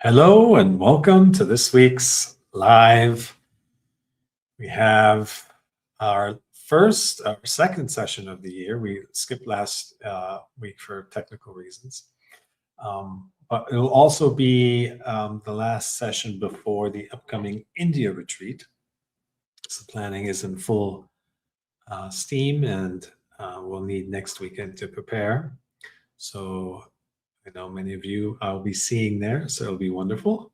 Hello and welcome to this week's live. We have our second session of the year. We skipped last week for technical reasons. But it'll also be the last session before the upcoming India retreat. So planning is in full steam and we'll need next weekend to prepare. So I know many of you I'll be seeing there, so it'll be wonderful.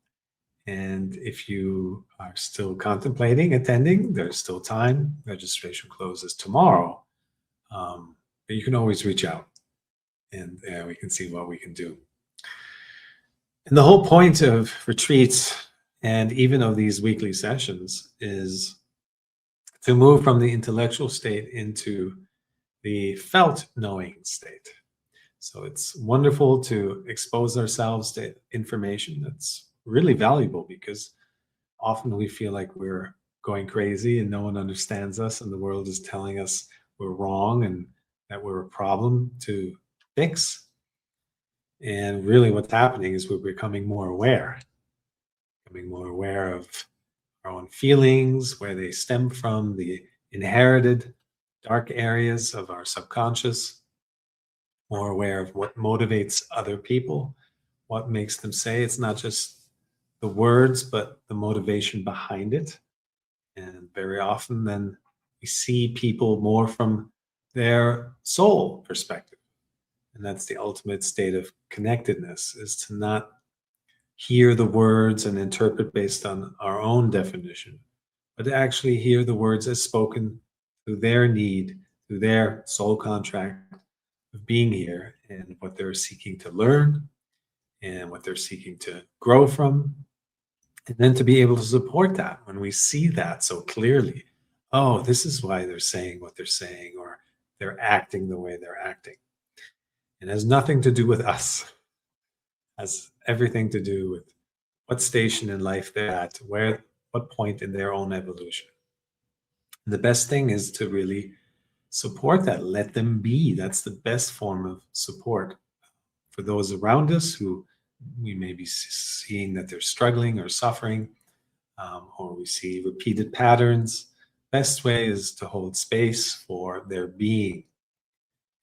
And if you are still contemplating attending, there's still time. Registration closes tomorrow. But you can always reach out and we can see what we can do. And the whole point of retreats and even of these weekly sessions is to move from the intellectual state into the felt knowing state. So it's wonderful to expose ourselves to information that's really valuable, because often we feel like we're going crazy and no one understands us and the world is telling us we're wrong and that we're a problem to fix. And really what's happening is we're becoming more aware of our own feelings, where they stem from, the inherited dark areas of our subconscious, more aware of what motivates other people, what makes them say. It's not just the words, but the motivation behind it. And very often then we see people more from their soul perspective. And that's the ultimate state of connectedness, is to not hear the words and interpret based on our own definition, but to actually hear the words as spoken through their need, through their soul contract of being here, and what they're seeking to learn and what they're seeking to grow from. And then to be able to support that when we see that so clearly. Oh, this is why they're saying what they're saying, or they're acting the way they're acting. It has nothing to do with us. It has everything to do with what station in life they're at, what point in their own evolution. And the best thing is to really support that, let them be. That's the best form of support for those around us who we may be seeing that they're struggling or suffering, or we see repeated patterns. Best way is to hold space for their being.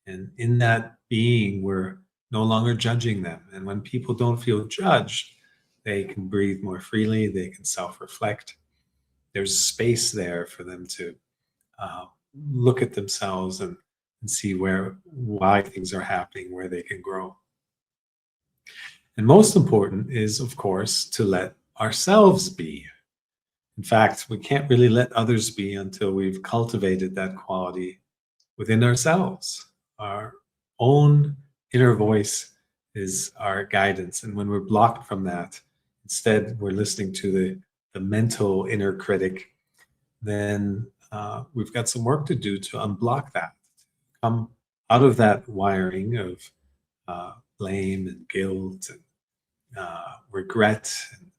And in that being, we're no longer judging them. And when people don't feel judged, they can breathe more freely, they can self-reflect. There's space there for them to look at themselves and see why things are happening, where they can grow. And most important is, of course, to let ourselves be. In fact, we can't really let others be until we've cultivated that quality within ourselves. Our own inner voice is our guidance. And when we're blocked from that, instead we're listening to the mental inner critic, then we've got some work to do to unblock that, come out of that wiring of blame and guilt and regret, and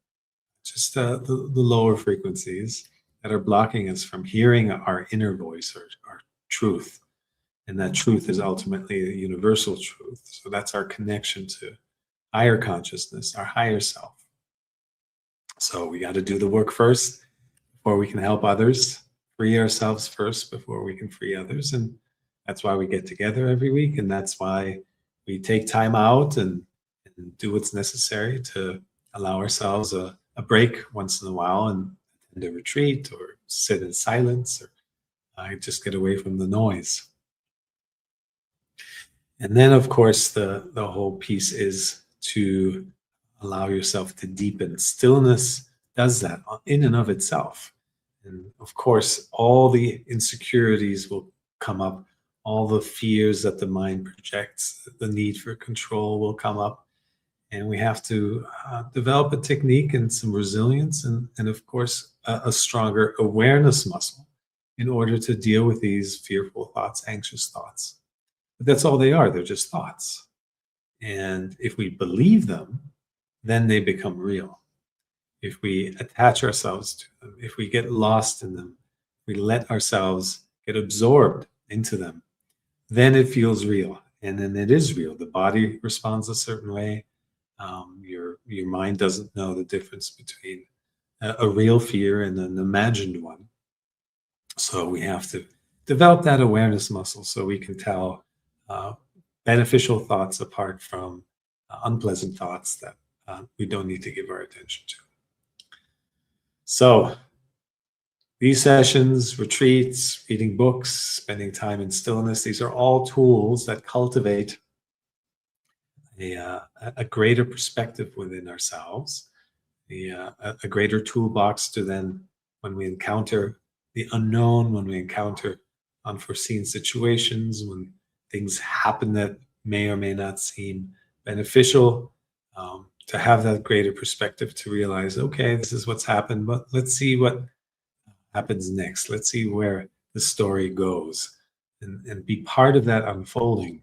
just the lower frequencies that are blocking us from hearing our inner voice, or our truth. And that truth is ultimately a universal truth. So that's our connection to higher consciousness, our higher self. So we got to do the work first before we can help others. Free ourselves first before we can free others. And that's why we get together every week. And that's why we take time out and do what's necessary to allow ourselves a break once in a while, and attend a retreat, or sit in silence, or just get away from the noise. And then, of course, the whole piece is to allow yourself to deepen. Stillness does that in and of itself. And of course, all the insecurities will come up, all the fears that the mind projects, the need for control will come up. And we have to develop a technique and some resilience, and of course, a stronger awareness muscle in order to deal with these fearful thoughts, anxious thoughts. But that's all they are. They're just thoughts. And if we believe them, then they become real. If we attach ourselves to them, if we get lost in them, we let ourselves get absorbed into them, then it feels real. And then it is real. The body responds a certain way. Your your mind doesn't know the difference between a real fear and an imagined one. So we have to develop that awareness muscle so we can tell uh, beneficial thoughts apart from unpleasant thoughts that we don't need to give our attention to. So these sessions, retreats, reading books, spending time in stillness, these are all tools that cultivate a greater perspective within ourselves, a greater toolbox to then, when we encounter the unknown, when we encounter unforeseen situations, when things happen that may or may not seem beneficial, to have that greater perspective to realize, okay, this is what's happened, but let's see what happens next. Let's see where the story goes, and be part of that unfolding.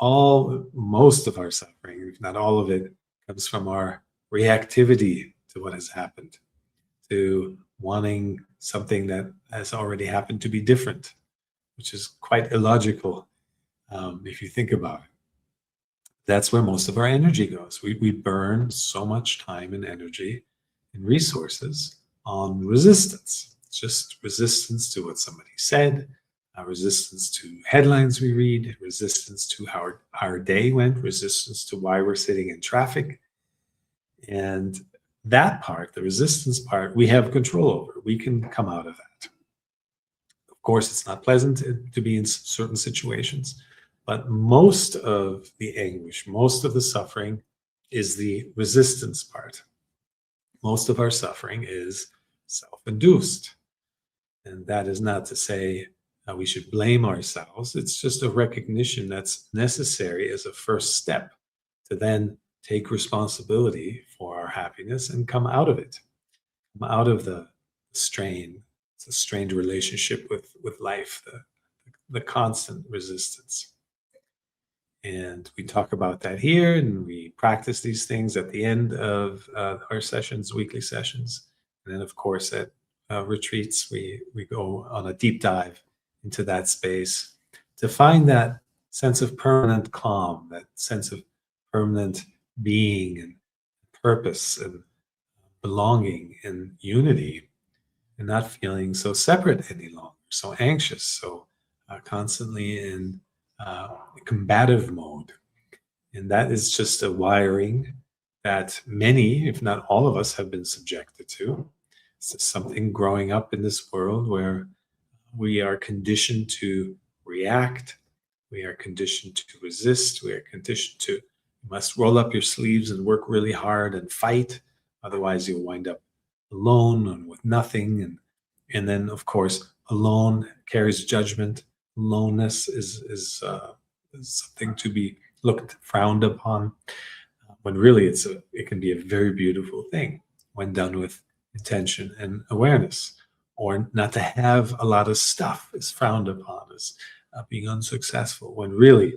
Most of our suffering, if not all of it, comes from our reactivity to what has happened, to wanting something that has already happened to be different, which is quite illogical if you think about it. That's where most of our energy goes. We burn so much time and energy and resources on resistance. It's just resistance to what somebody said, resistance to headlines we read, resistance to how our day went, resistance to why we're sitting in traffic. And that part, the resistance part, we have control over. We can come out of that. Of course, it's not pleasant to be in certain situations, but most of the anguish, most of the suffering is the resistance part. Most of our suffering is self-induced. And that is not to say we should blame ourselves. It's just a recognition that's necessary as a first step to then take responsibility for our happiness and come out of it, come out of the strain. It's a strained relationship with life, the constant resistance. And we talk about that here, and we practice these things at the end of our sessions, weekly sessions. And then, of course, at retreats, we go on a deep dive into that space to find that sense of permanent calm, that sense of permanent being and purpose and belonging and unity, and not feeling so separate any longer, so anxious, so constantly in combative mode. And that is just a wiring that many, if not all of us, have been subjected to. It's just something growing up in this world where we are conditioned to react, we are conditioned to resist, we are conditioned to, you must roll up your sleeves and work really hard and fight, otherwise you'll wind up alone and with nothing. And then, of course, alone carries judgment. Aloneness is something to be looked frowned upon, when really it can be a very beautiful thing when done with intention and awareness. Or not to have a lot of stuff is frowned upon as being unsuccessful, when really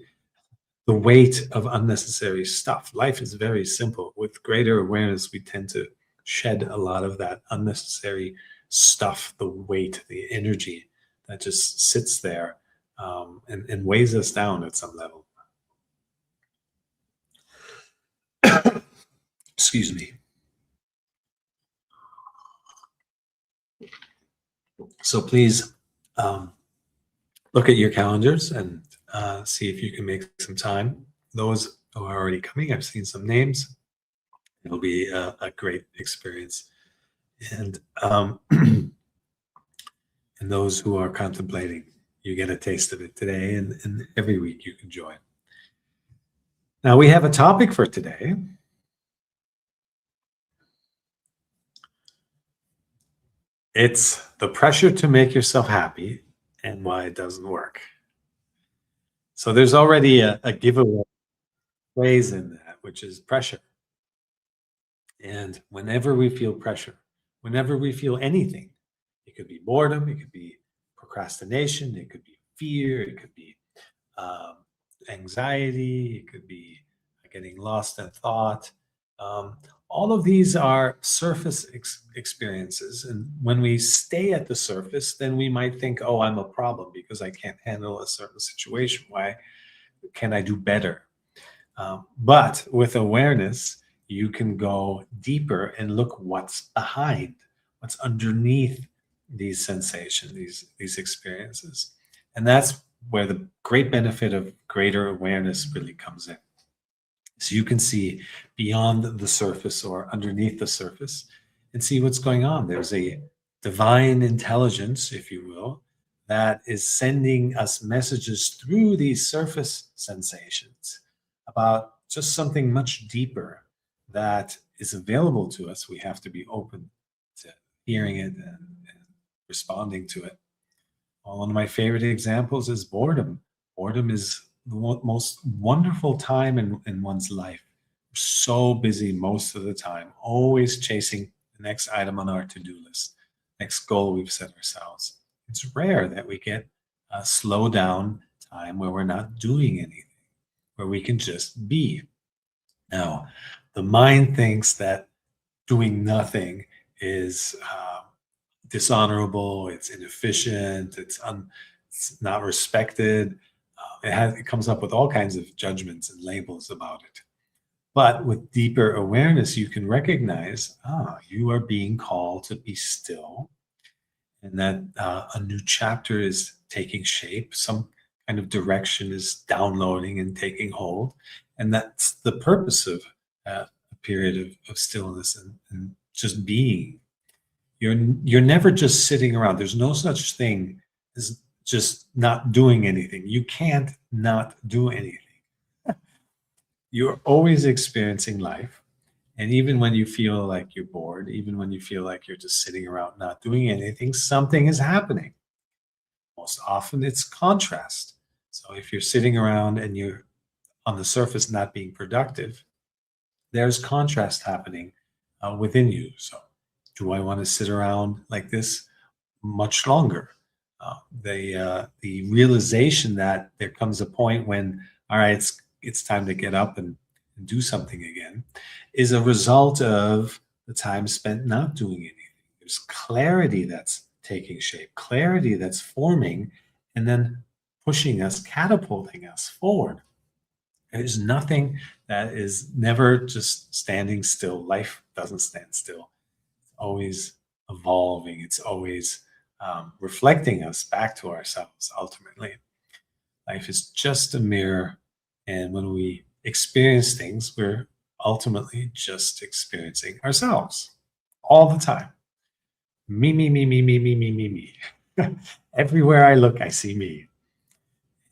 the weight of unnecessary stuff. Life is very simple. With greater awareness, we tend to shed a lot of that unnecessary stuff, the weight, the energy that just sits there and weighs us down at some level. Excuse me. So please look at your calendars and see if you can make some time. Those who are already coming, I've seen some names. It'll be a great experience. And and those who are contemplating, you get a taste of it today, and every week you can join. Now we have a topic for today. It's the pressure to make yourself happy and why it doesn't work. So there's already a giveaway phrase in that, which is pressure. And whenever we feel pressure, whenever we feel anything, it could be boredom, it could be procrastination, it could be fear, it could be um, anxiety, it could be getting lost in thought. Um, all of these are surface experiences. And when we stay at the surface, then we might think, oh, I'm a problem because I can't handle a certain situation. Why can I do better? But with awareness, you can go deeper and look what's behind, what's underneath these sensations, these experiences. And that's where the great benefit of greater awareness really comes in. So you can see beyond the surface or underneath the surface and see what's going on. There's a divine intelligence, if you will, that is sending us messages through these surface sensations about just something much deeper that is available to us. We have to be open to hearing it and responding to it. Well, one of my favorite examples is boredom. Boredom is the most wonderful time in one's life. We're so busy most of the time, always chasing the next item on our to-do list, next goal we've set ourselves. It's rare that we get a slow down time where we're not doing anything, where we can just be. Now, the mind thinks that doing nothing is dishonorable, it's inefficient, it's not respected. It comes up with all kinds of judgments and labels about it. But with deeper awareness, you can recognize, you are being called to be still, and that a new chapter is taking shape. Some kind of direction is downloading and taking hold. And that's the purpose of a period of stillness and just being. You're never just sitting around. There's no such thing as just not doing anything. You can't not do anything. You're always experiencing life. And even when you feel like you're bored, even when you feel like you're just sitting around not doing anything, something is happening. Most often it's contrast. So if you're sitting around and you're on the surface not being productive, there's contrast happening within you. So do I want to sit around like this much longer? The realization that there comes a point when, all right, it's time to get up and do something again, is a result of the time spent not doing anything. There's clarity that's taking shape, clarity that's forming, and then pushing us, catapulting us forward. There's nothing that is never just standing still. Life doesn't stand still. It's always evolving. It's always reflecting us back to ourselves ultimately. Life is just a mirror. And when we experience things, we're ultimately just experiencing ourselves all the time. Me. Everywhere I look, I see me.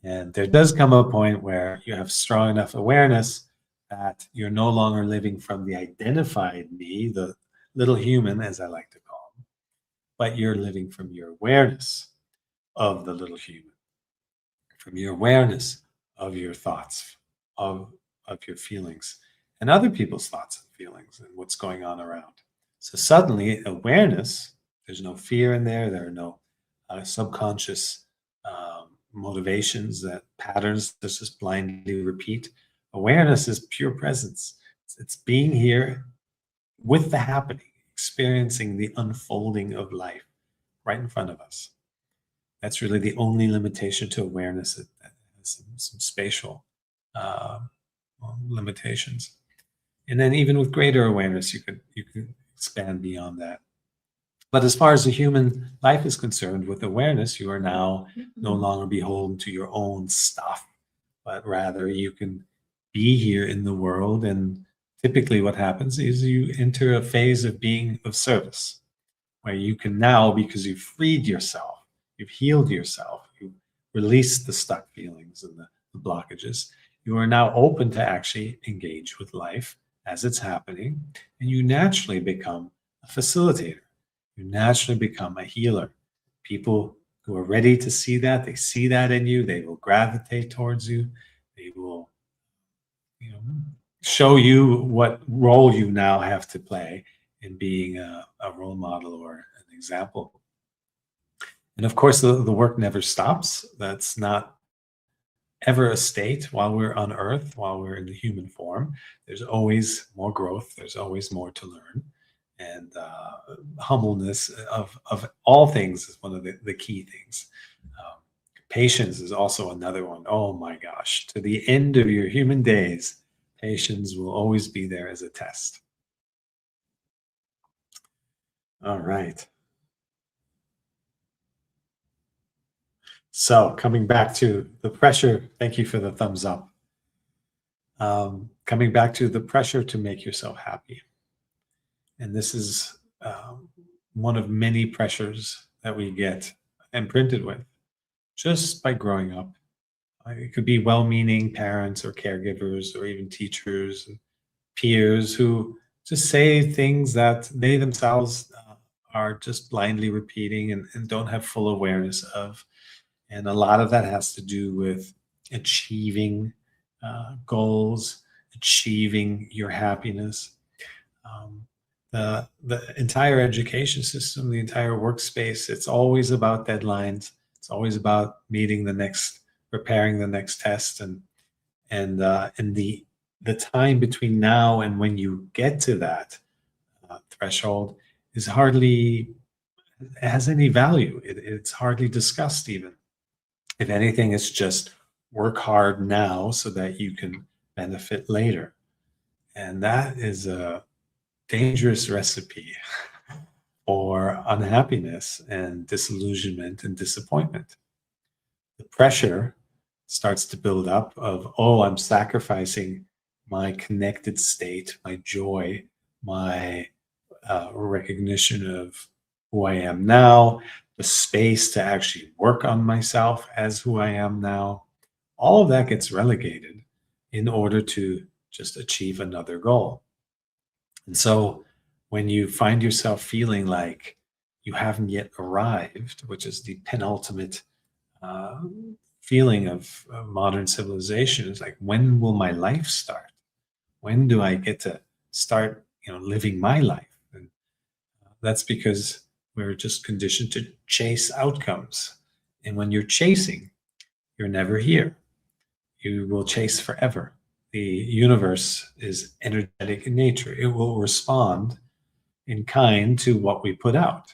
And there does come a point where you have strong enough awareness that you're no longer living from the identified me, the little human, as I like to call him, but you're living from your awareness of the little human, from your awareness of your thoughts, of, of your feelings, and other people's thoughts and feelings and what's going on around. So suddenly, awareness, there's no fear in there, there are no subconscious motivations, that patterns that just blindly repeat. Awareness is pure presence. It's being here with the happening, experiencing the unfolding of life right in front of us. That's really the only limitation to awareness. That has some spatial uh, limitations. And then even with greater awareness, you could expand beyond that. But as far as the human life is concerned, with awareness, you are now no longer beholden to your own stuff, but rather you can be here in the world. And typically, what happens is you enter a phase of being of service, where you can now, because you've freed yourself, you've healed yourself, you've released the stuck feelings and the blockages, you are now open to actually engage with life as it's happening. And you naturally become a facilitator. You naturally become a healer. People who are ready to see that, they see that in you, they will gravitate towards you. They will, you know, show you what role you now have to play in being a role model or an example. And of course, the work never stops. That's not ever a state while we're on earth, while we're in the human form. There's always more growth, there's always more to learn. And humbleness of all things is one of the key things. Um, Patience is also another one. Oh my gosh, to the end of your human days, Patience will always be there as a test. All right. So coming back to the pressure, thank you for the thumbs up. Coming back to the pressure to make yourself happy. And this is one of many pressures that we get imprinted with just by growing up. It could be well meaning parents or caregivers or even teachers and peers who just say things that they themselves are just blindly repeating and don't have full awareness of. And a lot of that has to do with achieving goals, achieving your happiness. Um, the entire education system, the entire workspace, it's always about deadlines. It's always about meeting the next, preparing the next test, and the time between now and when you get to that threshold is hardly has any value. It's hardly discussed even. If anything, it's just work hard now so that you can benefit later. And that is a dangerous recipe for unhappiness and disillusionment and disappointment. The pressure starts to build up of, oh, I'm sacrificing my connected state, my joy, my recognition of who I am now, the space to actually work on myself as who I am now. All of that gets relegated in order to just achieve another goal. And so when you find yourself feeling like you haven't yet arrived, which is the penultimate uh, feeling of modern civilization, is like, when will my life start? When do I get to start, living my life? And that's because we're just conditioned to chase outcomes. And when you're chasing, you're never here. You will chase forever. The universe is energetic in nature. It will respond in kind to what we put out.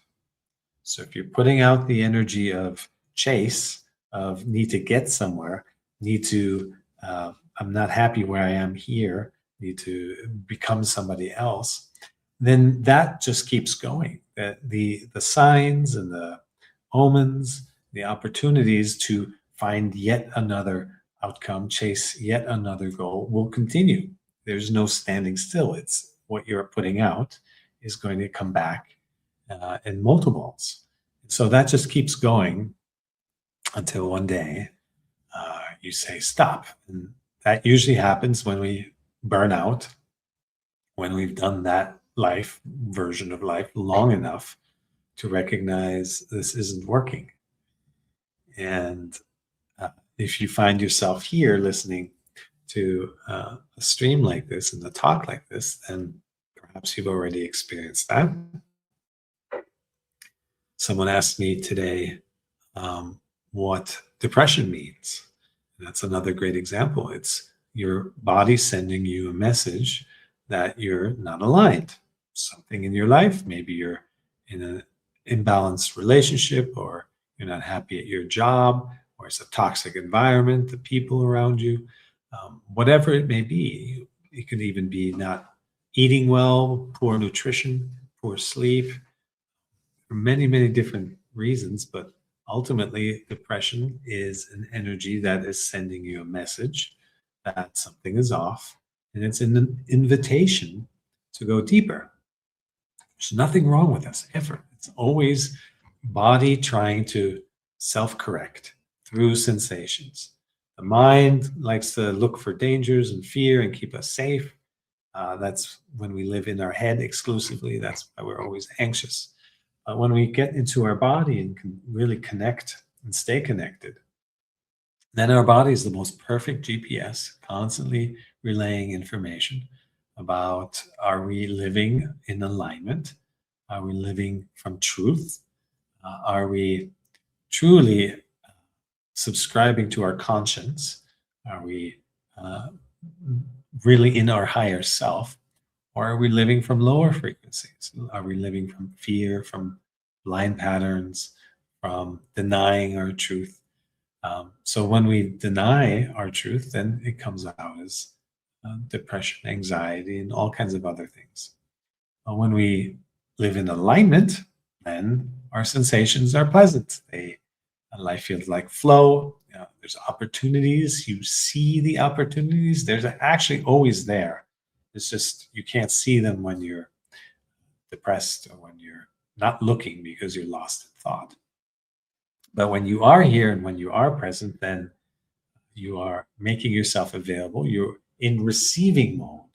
So if you're putting out the energy of chase, of need to get somewhere, need to, I'm not happy where I am here, need to become somebody else, then that just keeps going. The signs and the omens, the opportunities to find yet another outcome, chase yet another goal will continue. There's no standing still. It's what you're putting out is going to come back in multiples. So that just keeps going until one day you say stop. And that usually happens when we burn out, when we've done that life version of life long enough to recognize this isn't working. And if you find yourself here listening to a stream like this and a talk like this, then perhaps you've already experienced that. Someone asked me today what depression means. And that's another great example. It's your body sending you a message that you're not aligned. Something in your life, maybe you're in an imbalanced relationship, or you're not happy at your job, or it's a toxic environment, the people around you, whatever it may be. It could even be not eating well, poor nutrition, poor sleep, for many, many different reasons. But ultimately, depression is an energy that is sending you a message that something is off, and it's an invitation to go deeper. There's nothing wrong with us ever. It's always body trying to self correct through sensations. The mind likes to look for dangers and fear and keep us safe. That's when we live in our head exclusively. That's why we're always anxious. When we get into our body and can really connect and stay connected, then our body is the most perfect GPS, constantly relaying information about, are we living in alignment? Are we living from truth? Are we truly subscribing to our conscience? Are we really in our higher self? Or are we living from lower frequencies? Are we living from fear, from blind patterns, from denying our truth? So when we deny our truth, then it comes out as depression, anxiety, and all kinds of other things. When we live in alignment, then our sensations are pleasant. Life feels like flow. There's opportunities. You see the opportunities. There's actually always there. It's just you can't see them when you're depressed or when you're not looking because you're lost in thought. But when you are here and when you are present, then you are making yourself available. You're in receiving mode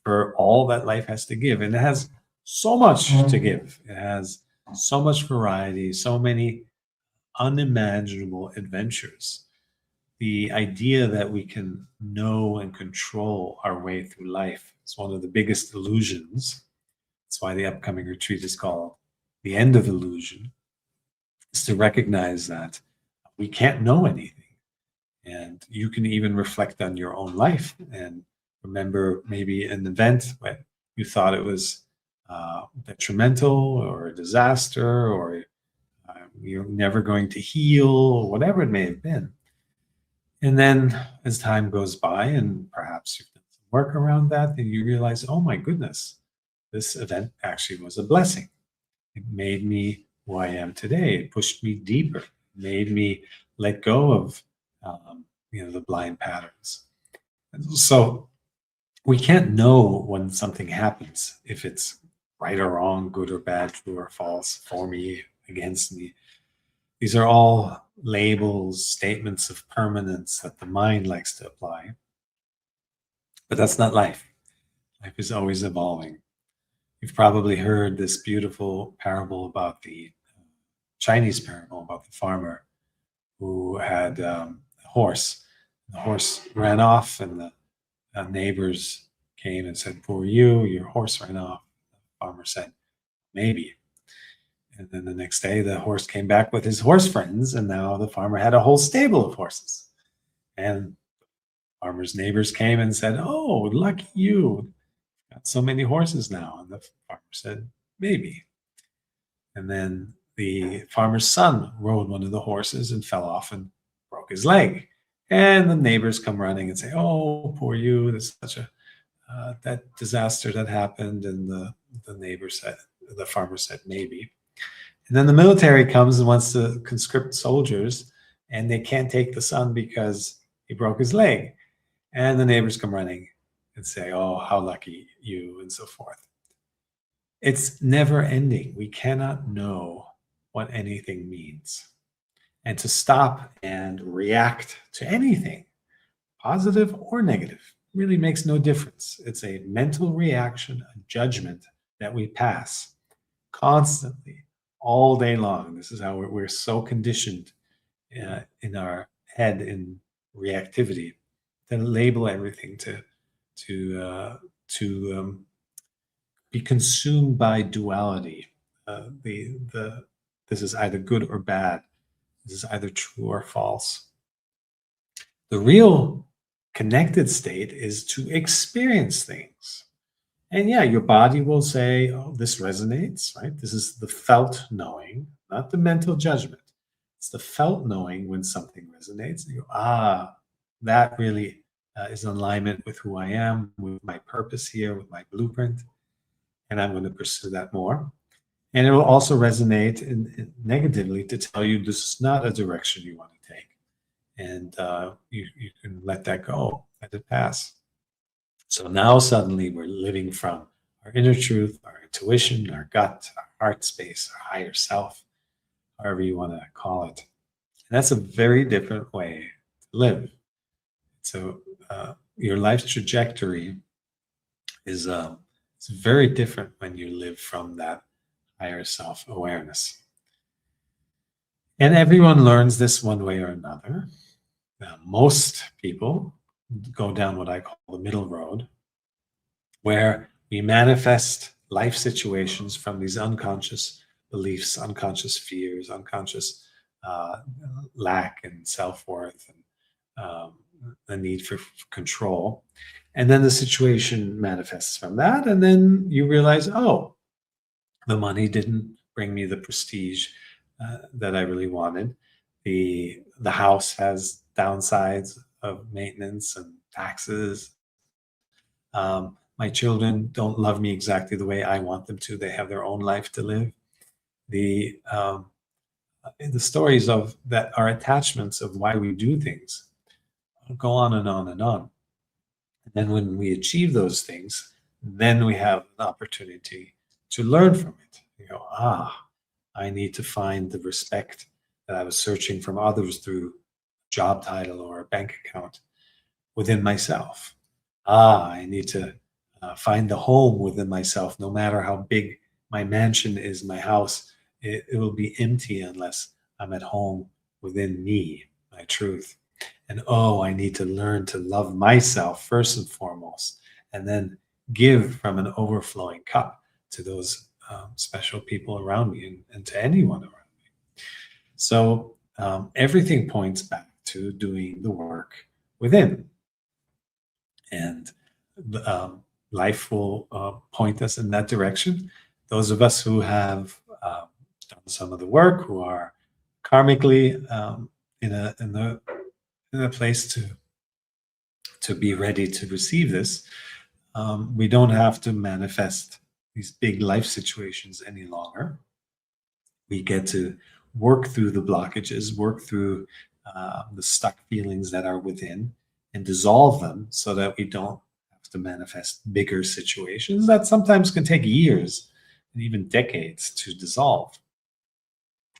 for all that life has to give. And it has so much to give. It has so much variety, so many unimaginable adventures. The idea that we can know and control our way through life is one of the biggest illusions. That's why the upcoming retreat is called The End of Illusion, is to recognize that we can't know anything. And you can even reflect on your own life and remember maybe an event when you thought it was detrimental or a disaster or you're never going to heal, or whatever it may have been. And then as time goes by and perhaps you've done some work around that, then you realize, oh my goodness, this event actually was a blessing. It made me who I am today. It pushed me deeper, it made me let go of the blind patterns. And so we can't know when something happens, if it's right or wrong, good or bad, true or false, for me, against me. These are all labels, statements of permanence that the mind likes to apply. But that's not life. Life is always evolving. You've probably heard this beautiful parable about the Chinese parable about the farmer who had a horse. The horse ran off, and the neighbors came and said, "Poor you, your horse ran off." The farmer said, "Maybe." And then the next day, the horse came back with his horse friends, and now the farmer had a whole stable of horses. And the farmer's neighbors came and said, "Oh, lucky you, got so many horses now." And the farmer said, "Maybe." And then the farmer's son rode one of the horses and fell off and broke his leg. And the neighbors come running and say, "Oh, poor you, there's such a that disaster that happened." And the neighbor said, the farmer said, "Maybe." And then the military comes and wants to conscript soldiers, and they can't take the son because he broke his leg. And the neighbors come running and say, "Oh, how lucky you," and so forth. It's never ending. We cannot know what anything means. And to stop and react to anything, positive or negative, really makes no difference. It's a mental reaction, a judgment that we pass constantly, all day long. This is how we're so conditioned in our head in reactivity to label everything, to be consumed by duality. The This is either good or bad. This is either true or false. The real connected state is to experience things. And yeah, your body will say, "Oh, this resonates," right? This is the felt knowing, not the mental judgment. It's the felt knowing when something resonates. And you go, "Ah, that really is in alignment with who I am, with my purpose here, with my blueprint. And I'm going to pursue that more." And it will also resonate negatively to tell you this is not a direction you want to take. And you can let that go, let it pass. So now suddenly we're living from our inner truth, our intuition, our gut, our heart space, our higher self, however you want to call it. And that's a very different way to live. So your life's trajectory is it's very different when you live from that higher self awareness. And everyone learns this one way or another. Most people go down what I call the middle road, where we manifest life situations from these unconscious beliefs, unconscious fears, unconscious uh, lack and self worth, and the need for control. And then the situation manifests from that. And then you realize, oh, the money didn't bring me the prestige that I really wanted. The house has downsides of maintenance and taxes. My children don't love me exactly the way I want them to. They have their own life to live. The stories of that are attachments of why we do things go on and on and on. And then when we achieve those things, then we have an opportunity to learn from it. You go, I need to find the respect that I was searching from others through a job title or a bank account within myself. I need to find the home within myself, no matter how big my mansion is, my house, it will be empty unless I'm at home within me, my truth. And I need to learn to love myself first and foremost, and then give from an overflowing cup to those special people around me and to anyone around me. So everything points back to doing the work within. And life will point us in that direction. Those of us who have done some of the work, who are karmically in a place to be ready to receive this, we don't have to manifest these big life situations any longer. We get to work through the blockages, work through the stuck feelings that are within, and dissolve them so that we don't have to manifest bigger situations that sometimes can take years and even decades to dissolve.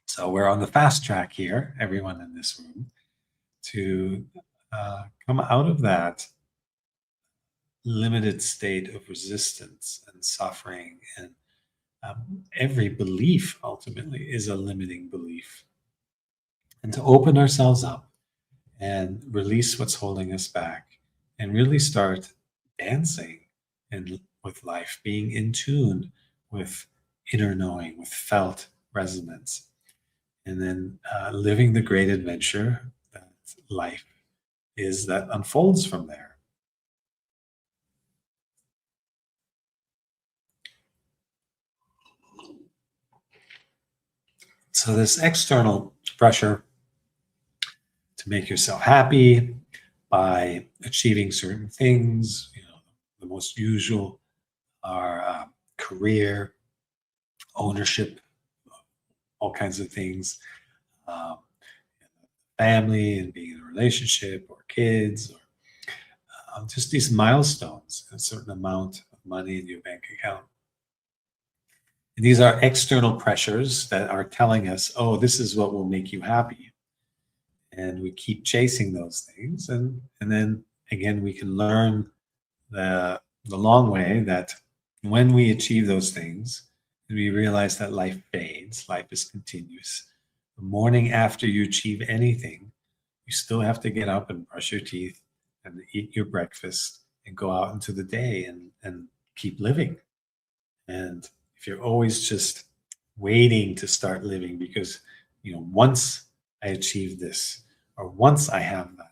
So we're on the fast track here, everyone in this room, to come out of that limited state of resistance and suffering. And every belief ultimately is a limiting belief. And to open ourselves up and release what's holding us back and really start dancing and with life, being in tune with inner knowing, with felt resonance, and then living the great adventure that life is that unfolds from there. So this external pressure to make yourself happy by achieving certain things, the most usual are career, ownership, all kinds of things, um, family and being in a relationship or kids, or just these milestones, a certain amount of money in your bank account. And these are external pressures that are telling us, oh, this is what will make you happy. And we keep chasing those things. And then again, we can learn the long way that when we achieve those things, we realize that life fades, life is continuous. The morning after you achieve anything, you still have to get up and brush your teeth and eat your breakfast and go out into the day and keep living. And if you're always just waiting to start living because, once I achieve this or once I have that,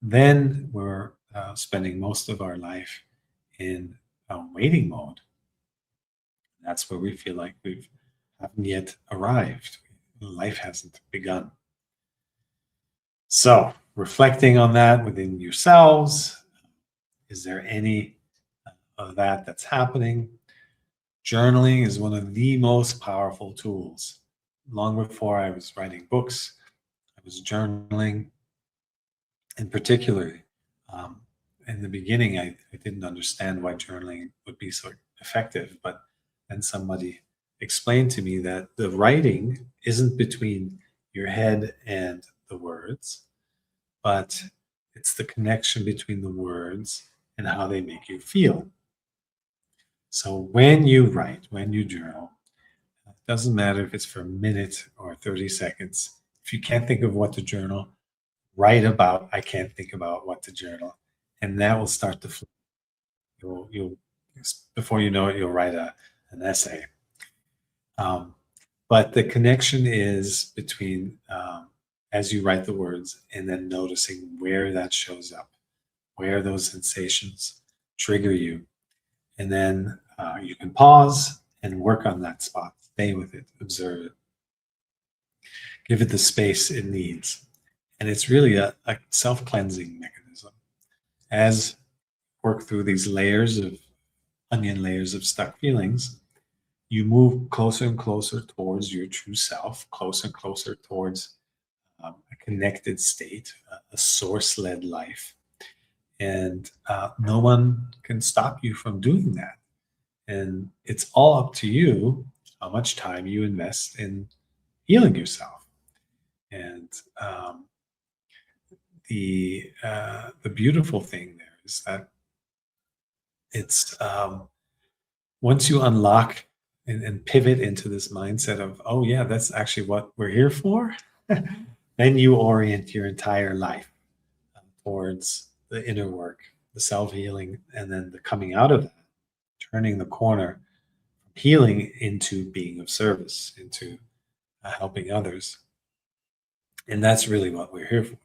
then we're spending most of our life in waiting mode. That's where we feel like we haven't yet arrived. Life hasn't begun. So, reflecting on that within yourselves, is there any of that that's happening? Journaling is one of the most powerful tools. Long before I was writing books, I was journaling. In particular, um, in the beginning, I didn't understand why journaling would be so effective, but then somebody explained to me that the writing isn't between your head and the words, but it's the connection between the words and how they make you feel. So when you write, when you journal, it doesn't matter if it's for a minute or 30 seconds. If you can't think of what to journal, write about, I can't think about what to journal. And that will start to flow. You'll before you know it, you'll write an essay. Um, but the connection is between as you write the words and then noticing where that shows up, where those sensations trigger you. And then you can pause and work on that spot, stay with it, observe it, give it the space it needs. And it's really a self cleansing mechanism. As work through these layers of onion layers of stuck feelings, you move closer and closer towards your true self, closer and closer towards a connected state, a source led life. And no one can stop you from doing that. And it's all up to you how much time you invest in healing yourself. And the beautiful thing there is that it's once you unlock and pivot into this mindset of, oh yeah, that's actually what we're here for, then you orient your entire life towards the inner work, the self healing, and then the coming out of that, turning the corner, healing into being of service, into helping others. And that's really what we're here for.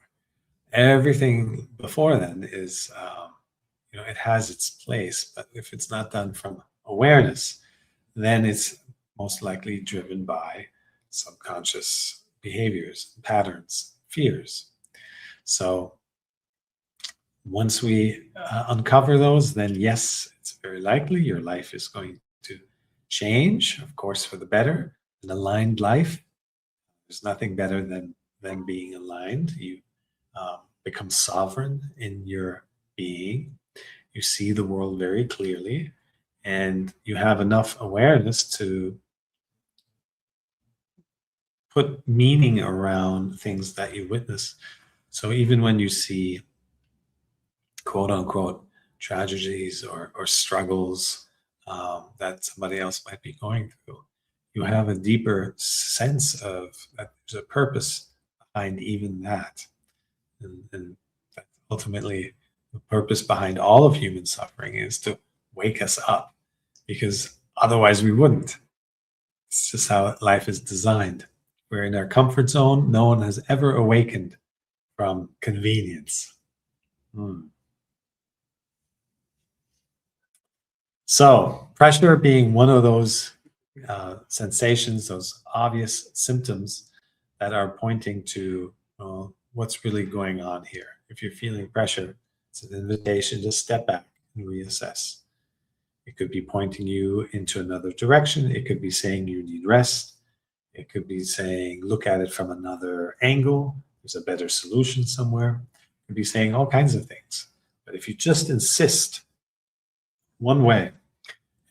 Everything before then is, it has its place, but if it's not done from awareness, then it's most likely driven by subconscious behaviors, patterns, fears. So once we uncover those, then yes, it's very likely your life is going to change, of course, for the better. An aligned life, there's nothing better than being aligned. You become sovereign in your being. You see the world very clearly, and you have enough awareness to put meaning around things that you witness. So even when you see quote unquote tragedies or struggles that somebody else might be going through, you have a deeper sense of that there's a purpose behind even that. And that ultimately, the purpose behind all of human suffering is to wake us up, because otherwise we wouldn't. It's just how life is designed. We're in our comfort zone. No one has ever awakened from convenience. Hmm. So, pressure being one of those sensations, those obvious symptoms that are pointing to what's really going on here. If you're feeling pressure, it's an invitation to step back and reassess. It could be pointing you into another direction. It could be saying you need rest. It could be saying, look at it from another angle. There's a better solution somewhere. It could be saying all kinds of things. But if you just insist one way,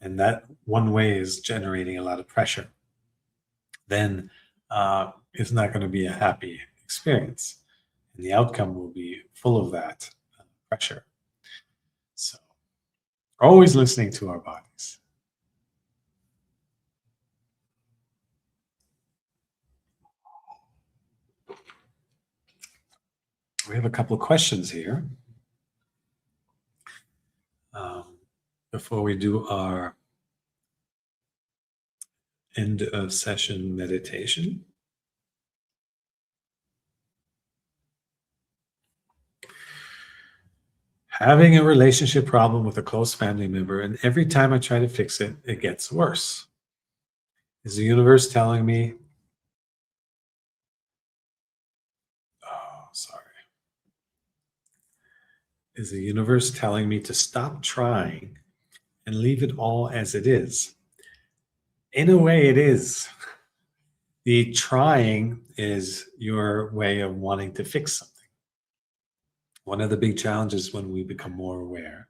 and that one way is generating a lot of pressure, then it's not going to be a happy experience. And the outcome will be full of that pressure. So, always listening to our bodies. We have a couple of questions here before we do our end of session meditation. Having a relationship problem with a close family member, and every time I try to fix it, it gets worse. Is the universe telling me, oh, sorry. Is the universe telling me to stop trying and leave it all as it is? In a way, it is. The trying is your way of wanting to fix something. One of the big challenges when we become more aware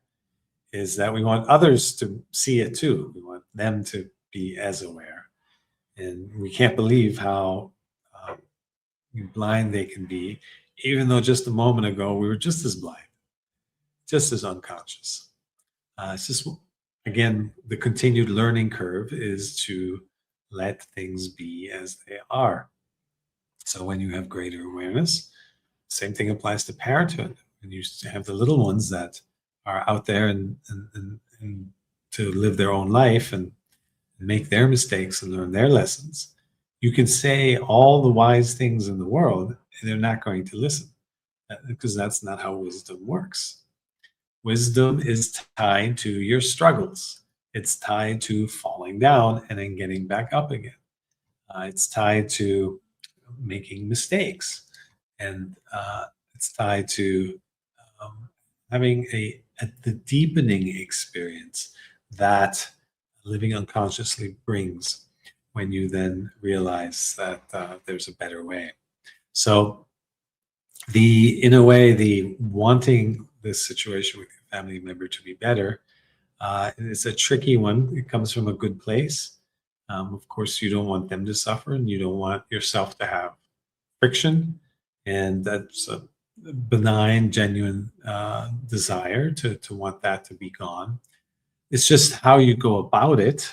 is that we want others to see it too. We want them to be as aware. And we can't believe how blind they can be, even though just a moment ago we were just as blind, just as unconscious. It's just, again, the continued learning curve is to let things be as they are. So when you have greater awareness, same thing applies to parenthood. When you have the little ones that are out there and to live their own life and make their mistakes and learn their lessons, you can say all the wise things in the world, and they're not going to listen, because that's not how wisdom works. Wisdom is tied to your struggles. It's tied to falling down and then getting back up again. It's tied to making mistakes, and it's tied to having a at the deepening experience that living unconsciously brings when you then realize that there's a better way. So in a way, the wanting this situation with your family member to be better is a tricky one. It comes from a good place. Of course, you don't want them to suffer, and you don't want yourself to have friction, and that's a benign, genuine desire to want that to be gone. It's just how you go about it.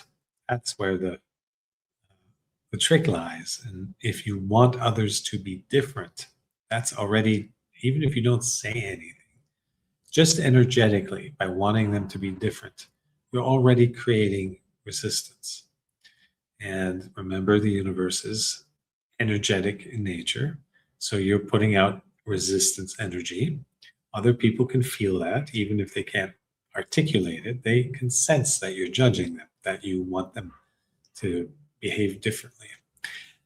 That's where the trick lies. And if you want others to be different, that's already, even if you don't say anything, just energetically, by wanting them to be different, you're already creating resistance. And remember, the universe is energetic in nature. So you're putting out resistance energy. Other people can feel that, even if they can't articulate it. They can sense that you're judging them, that you want them to behave differently.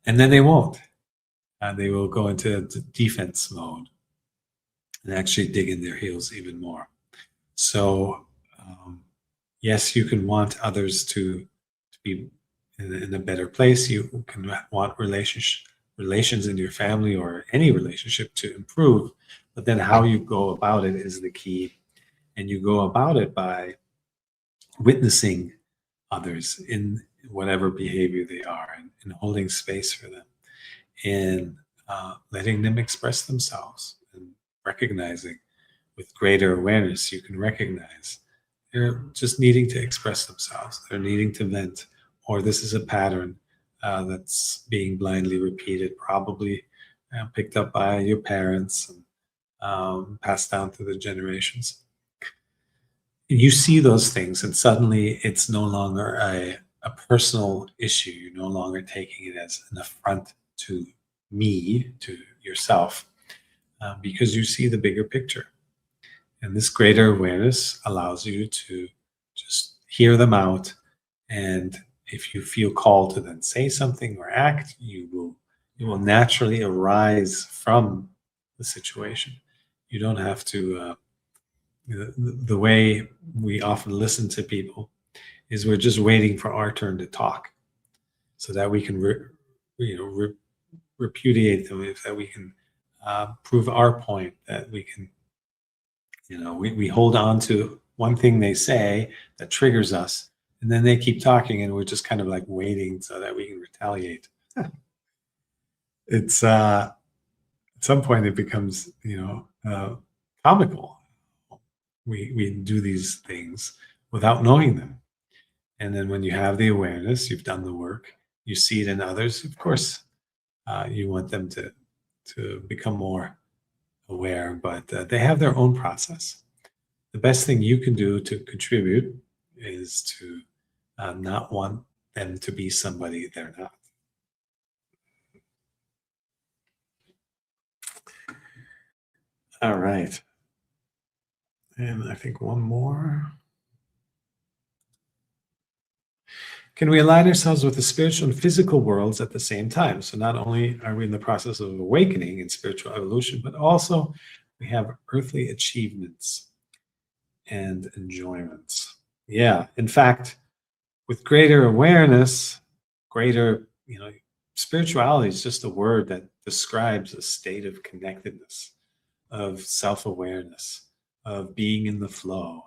And then they won't. They will go into defense mode and actually dig in their heels even more. So, yes, you can want others to be in a better place. You can want relations in your family or any relationship to improve, but then how you go about it is the key. And you go about it by witnessing others in whatever behavior they are, and holding space for them, and letting them express themselves, and recognizing with greater awareness, you can recognize they're just needing to express themselves. They're needing to vent, or this is a pattern that's being blindly repeated, probably picked up by your parents and passed down through the generations. You see those things, and suddenly it's no longer a personal issue. You're no longer taking it as an affront to me, to yourself, because you see the bigger picture. And this greater awareness allows you to just hear them out. And if you feel called to then say something or act, you will naturally arise from the situation. You don't have to. The way we often listen to people is we're just waiting for our turn to talk, so that we can, repudiate them, if that we can prove our point, that we can, we hold on to one thing they say that triggers us, and then they keep talking, and we're just kind of like waiting so that we can retaliate. It's at some point it becomes, comical. We do these things without knowing them. And then when you have the awareness, you've done the work, you see it in others. Of course, you want them to become more aware, but they have their own process. The best thing you can do to contribute is to not want them to be somebody they're not. All right. And I think one more. Can we align ourselves with the spiritual and physical worlds at the same time? So not only are we in the process of awakening and spiritual evolution, but also we have earthly achievements and enjoyments. Yeah. In fact, with greater awareness, greater, spirituality is just a word that describes a state of connectedness, of self awareness, of being in the flow,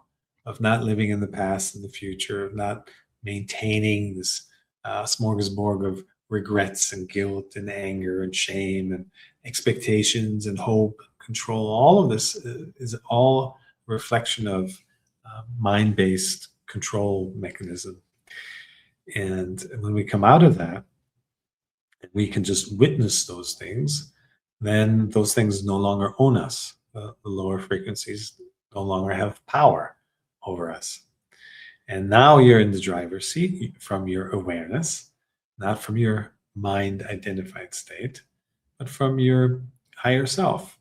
of not living in the past and the future, of not maintaining this smorgasbord of regrets and guilt and anger and shame and expectations and hope, control. All of this is all reflection of mind-based control mechanism. And when we come out of that, we can just witness those things, then those things no longer own us. The lower frequencies no longer have power over us. And now you're in the driver's seat from your awareness, not from your mind identified state, but from your higher self.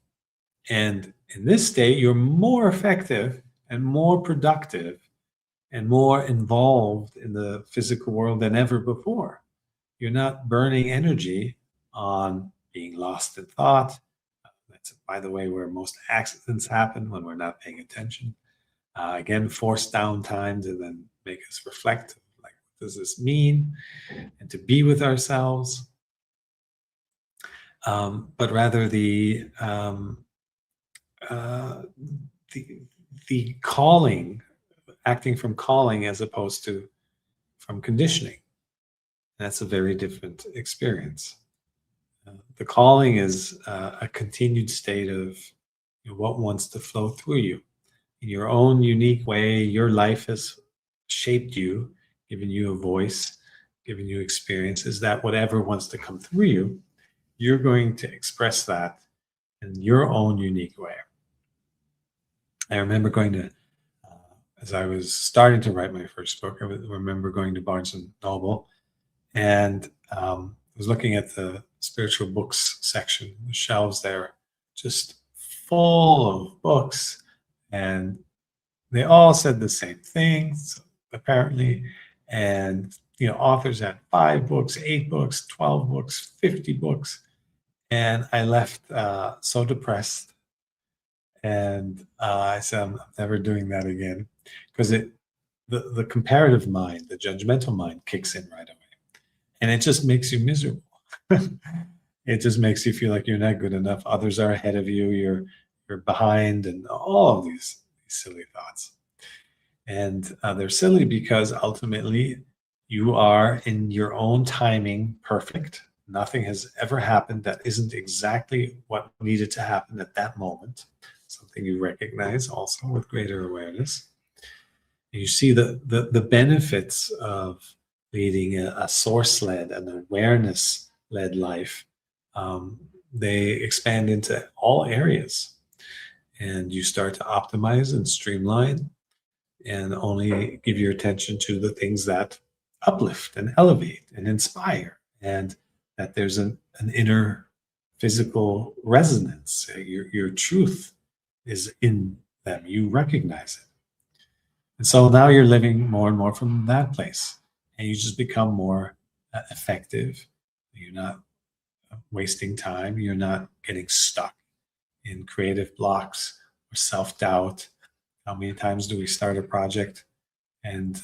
And in this state, you're more effective and more productive and more involved in the physical world than ever before. You're not burning energy on being lost in thought. That's, by the way, where most accidents happen, when we're not paying attention. Again, forced downtime to then make us reflect, like, what does this mean? And to be with ourselves. But rather uh, the, the calling, acting from calling as opposed to from conditioning. That's a very different experience. The calling is a continued state of, what wants to flow through you in your own unique way. Your life has shaped you, given you a voice, given you experiences, that whatever wants to come through you, you're going to express that in your own unique way. I remember going to, as I was starting to write my first book, I remember going to Barnes and Noble, and I was looking at the spiritual books section, the shelves there, just full of books, and they all said the same things, apparently. And authors had 5 books, 8 books, 12 books, 50 books, and I left so depressed. And I said, I'm never doing that again, because the comparative mind, the judgmental mind, kicks in right away, and it just makes you miserable. It just makes you feel like you're not good enough. Others are ahead of you. You're behind, and all of these silly thoughts. And they're silly because ultimately you are, in your own timing, perfect. Nothing has ever happened that isn't exactly what needed to happen at that moment. Something you recognize also with greater awareness. And you see the benefits of leading a source-led, an awareness-led life. They expand into all areas, and you start to optimize and streamline, and only give your attention to the things that uplift and elevate and inspire, and that there's an inner physical resonance. Your truth is in them. You recognize it. And so now you're living more and more from that place, and you just become more effective. You're not wasting time. You're not getting stuck in creative blocks or self-doubt. How many times do we start a project and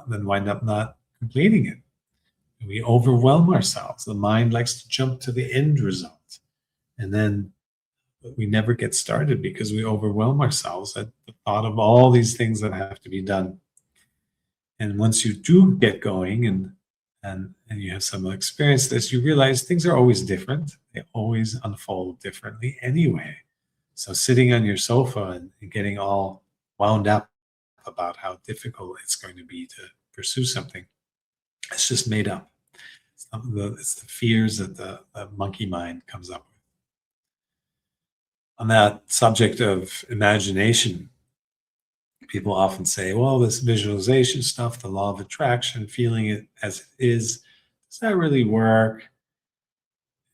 then wind up not completing it? We overwhelm ourselves. The mind likes to jump to the end result, and then we never get started because we overwhelm ourselves at the thought of all these things that have to be done. And once you do get going, and you have some experience this, you realize things are always different. They always unfold differently anyway. So sitting on your sofa and getting all wound up about how difficult it's going to be to pursue something, it's just made up. It's the fears that the monkey mind comes up with. On that subject of imagination, people often say, well, this visualization stuff, the law of attraction, feeling it as it is, does that really work?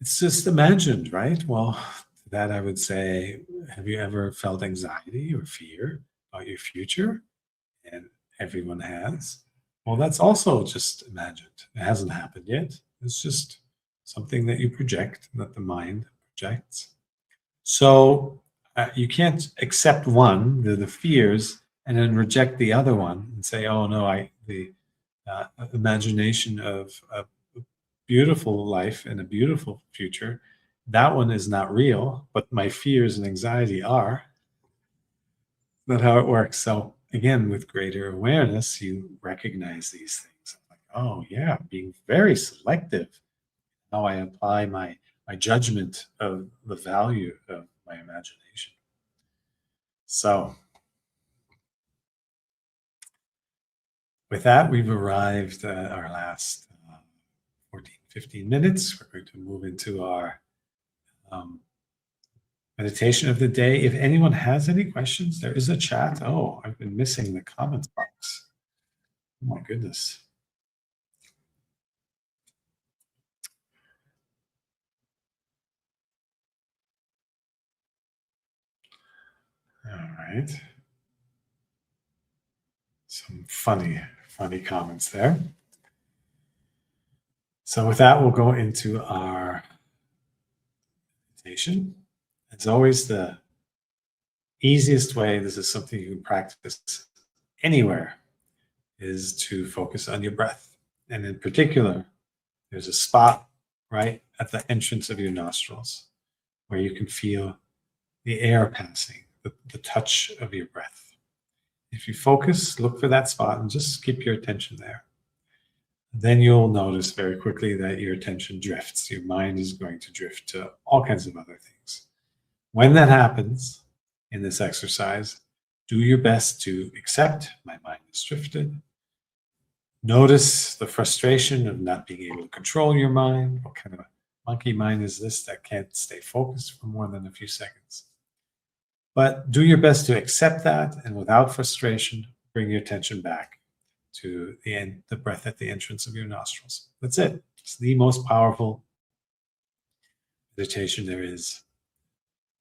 It's just imagined, right? Well, to that I would say, have you ever felt anxiety or fear about your future? And everyone has. Well, that's also just imagined. It hasn't happened yet. It's just something that you project, that the mind projects. So you can't accept one, the fears, and then reject the other one and say, "Oh no, the imagination of a beautiful life and a beautiful future, that one is not real, but my fears and anxiety are." Not how it works. So again, with greater awareness, you recognize these things. Like, oh yeah, being very selective how I apply my judgment of the value of my imagination. So with that, we've arrived at our last 14, 15 minutes. We're going to move into our um, meditation of the day. If anyone has any questions, there is a chat. Oh, I've been missing the comments box. Oh my goodness. All right. Some funny comments there. So with that, we'll go into our meditation. As always, the easiest way, this is something you can practice anywhere, is to focus on your breath. And in particular, there's a spot right at the entrance of your nostrils where you can feel the air passing, the touch of your breath. If you focus, look for that spot and just keep your attention there. Then you'll notice very quickly that your attention drifts. Your mind is going to drift to all kinds of other things. When that happens in this exercise, do your best to accept my mind has drifted. Notice the frustration of not being able to control your mind. What kind of a monkey mind is this that can't stay focused for more than a few seconds? But do your best to accept that, and without frustration, bring your attention back to the breath at the entrance of your nostrils. That's it. It's the most powerful meditation there is.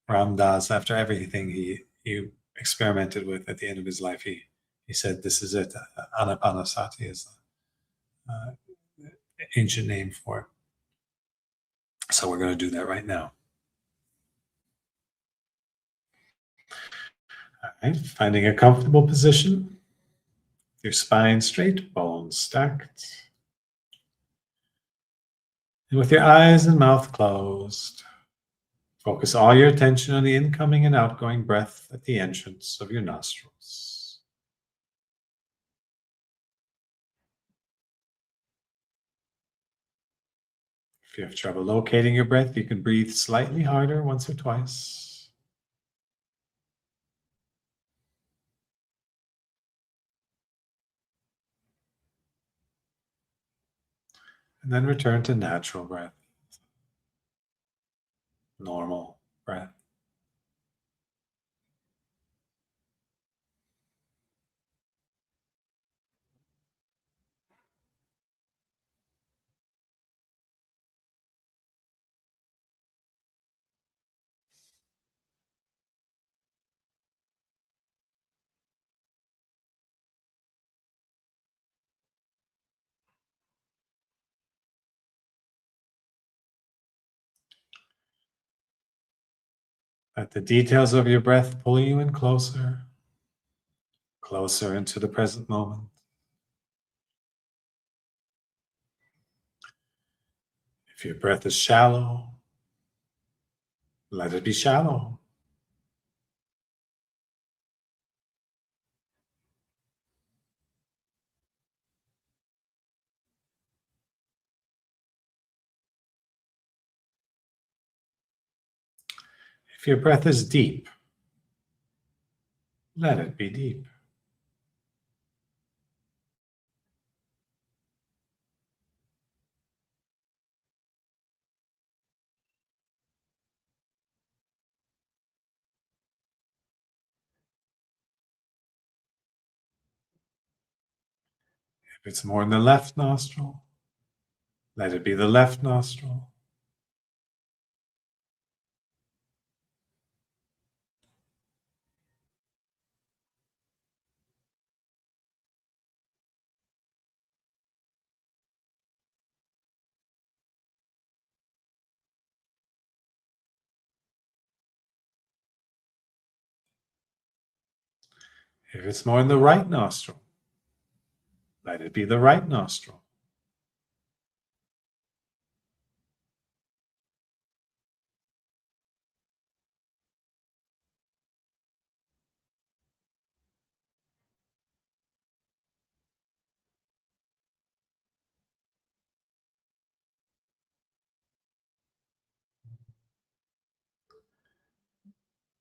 Ram Dass, after everything he experimented with at the end of his life, he said, "This is it." Anapanasati is the ancient name for it. So we're going to do that right now. All right, finding a comfortable position, your spine straight, bones stacked. And with your eyes and mouth closed, focus all your attention on the incoming and outgoing breath at the entrance of your nostrils. If you have trouble locating your breath, you can breathe slightly harder once or twice. And then return to natural breath, normal breath. Let the details of your breath pull you in closer, closer into the present moment. If your breath is shallow, let it be shallow. If your breath is deep, let it be deep. If it's more in the left nostril, let it be the left nostril. If it's more in the right nostril, let it be the right nostril.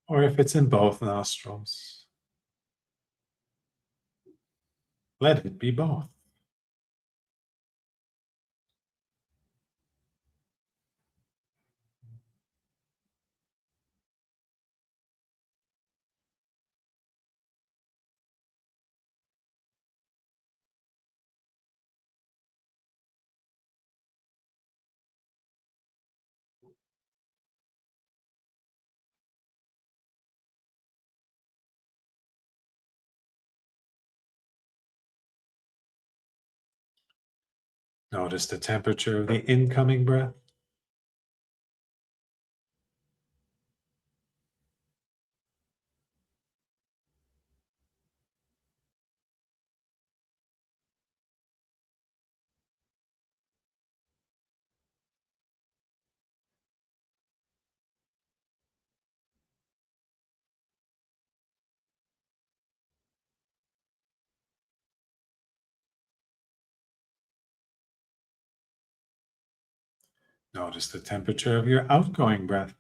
Or if it's in both nostrils, let it be both. Notice the temperature of the incoming breath. Notice the temperature of your outgoing breath.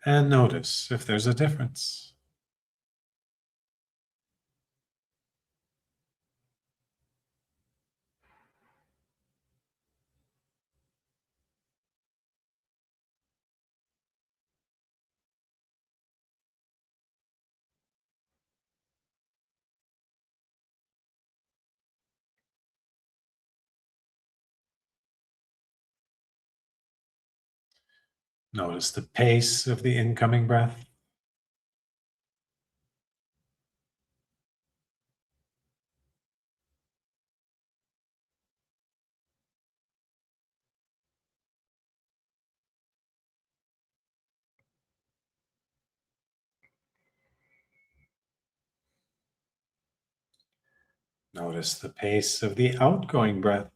And notice if there's a difference. Notice the pace of the incoming breath. Notice the pace of the outgoing breath.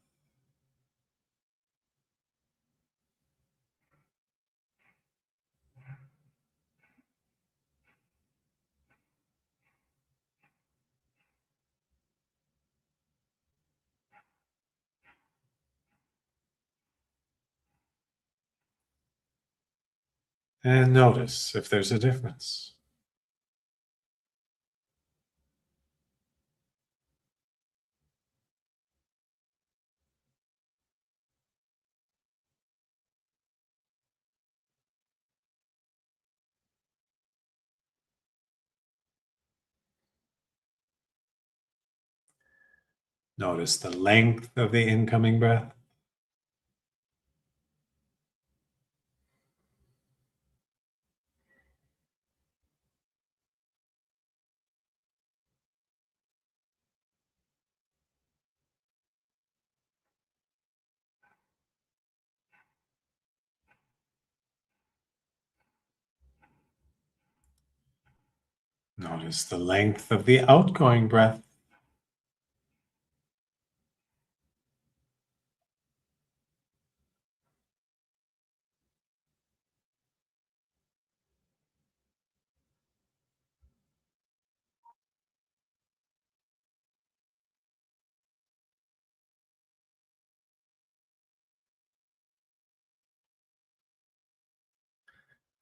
And notice if there's a difference. Notice the length of the incoming breath. Notice the length of the outgoing breath.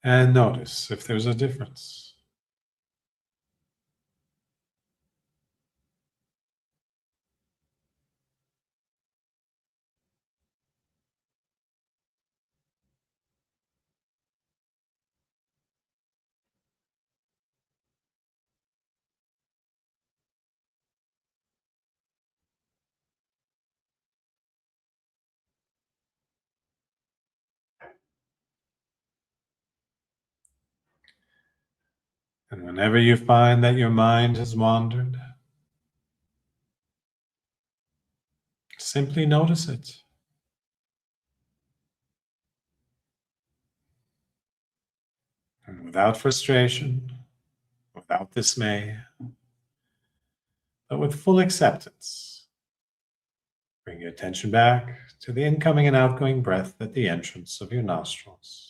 And notice if there's a difference. And whenever you find that your mind has wandered, simply notice it. And without frustration, without dismay, but with full acceptance, bring your attention back to the incoming and outgoing breath at the entrance of your nostrils.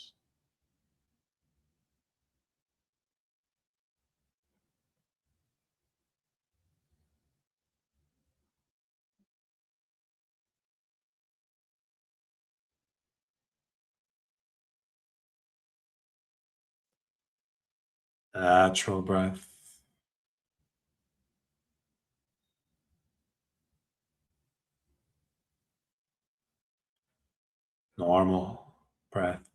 Natural breath, normal breath.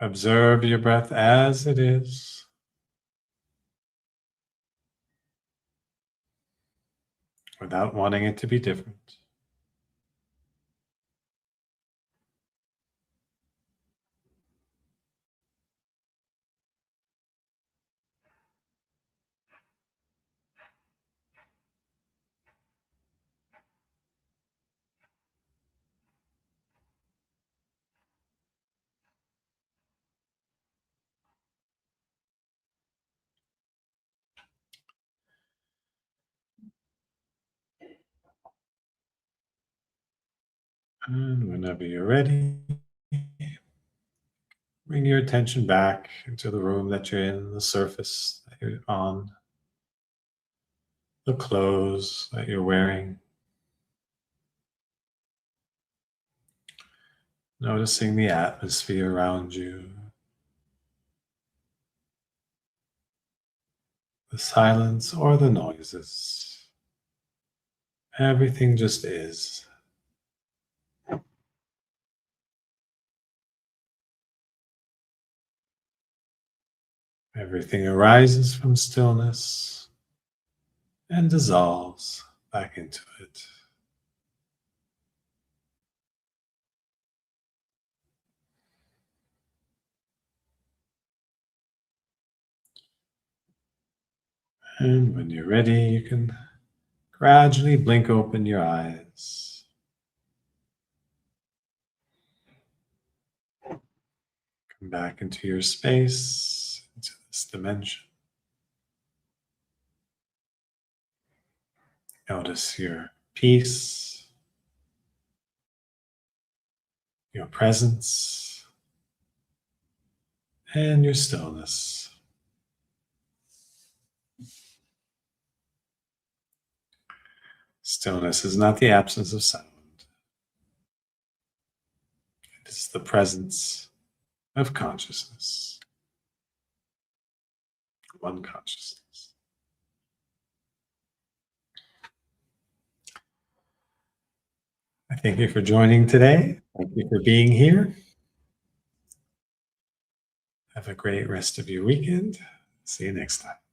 Observe your breath as it is, without wanting it to be different. And whenever you're ready, bring your attention back into the room that you're in, the surface that you're on, the clothes that you're wearing, noticing the atmosphere around you, the silence or the noises. Everything just is. Everything arises from stillness and dissolves back into it. And when you're ready, you can gradually blink open your eyes. Come back into your space, into this dimension. Notice your peace, your presence, and your stillness. Stillness is not the absence of sound, it is the presence of consciousness, one consciousness. I thank you for joining today. Thank you for being here. Have a great rest of your weekend. See you next time.